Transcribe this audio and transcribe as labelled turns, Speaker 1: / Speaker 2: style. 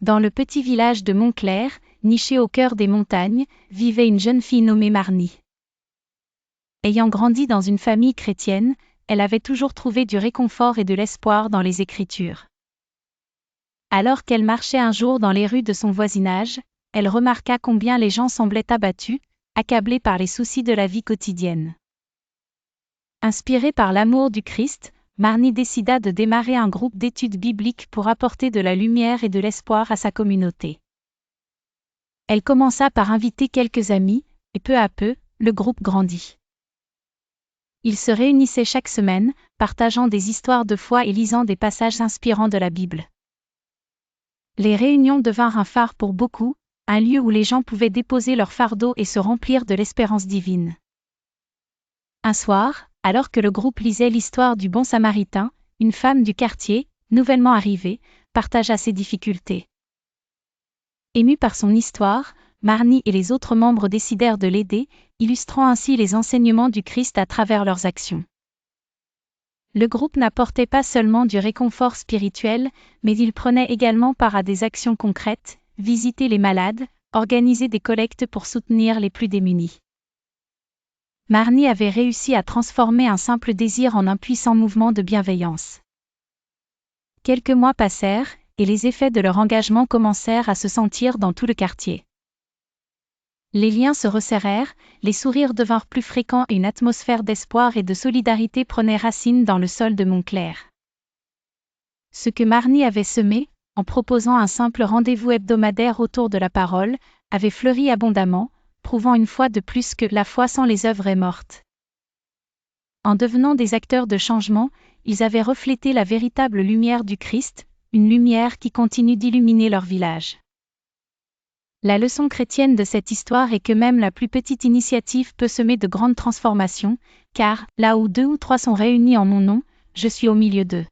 Speaker 1: Dans le petit village de Montclair, niché au cœur des montagnes, vivait une jeune fille nommée Marnie. Ayant grandi dans une famille chrétienne, elle avait toujours trouvé du réconfort et de l'espoir dans les Écritures. Alors qu'elle marchait un jour dans les rues de son voisinage, elle remarqua combien les gens semblaient abattus, accablés par les soucis de la vie quotidienne. Inspirée par l'amour du Christ, Marnie décida de démarrer un groupe d'études bibliques pour apporter de la lumière et de l'espoir à sa communauté. Elle commença par inviter quelques amis, et peu à peu, le groupe grandit. Ils se réunissaient chaque semaine, partageant des histoires de foi et lisant des passages inspirants de la Bible. Les réunions devinrent un phare pour beaucoup, un lieu où les gens pouvaient déposer leur fardeau et se remplir de l'espérance divine. Un soir, alors que le groupe lisait l'histoire du bon Samaritain, une femme du quartier, nouvellement arrivée, partagea ses difficultés. Émue par son histoire, Marnie et les autres membres décidèrent de l'aider, illustrant ainsi les enseignements du Christ à travers leurs actions. Le groupe n'apportait pas seulement du réconfort spirituel, mais il prenait également part à des actions concrètes, visiter les malades, organiser des collectes pour soutenir les plus démunis. Marnie avait réussi à transformer un simple désir en un puissant mouvement de bienveillance. Quelques mois passèrent, et les effets de leur engagement commencèrent à se sentir dans tout le quartier. Les liens se resserrèrent, les sourires devinrent plus fréquents et une atmosphère d'espoir et de solidarité prenait racine dans le sol de Montclair. Ce que Marnie avait semé, en proposant un simple rendez-vous hebdomadaire autour de la parole, avait fleuri abondamment, prouvant une fois de plus que la foi sans les œuvres est morte. En devenant des acteurs de changement, ils avaient reflété la véritable lumière du Christ, une lumière qui continue d'illuminer leur village. La leçon chrétienne de cette histoire est que même la plus petite initiative peut semer de grandes transformations, car, là où 2 ou 3 sont réunis en mon nom, je suis au milieu d'eux.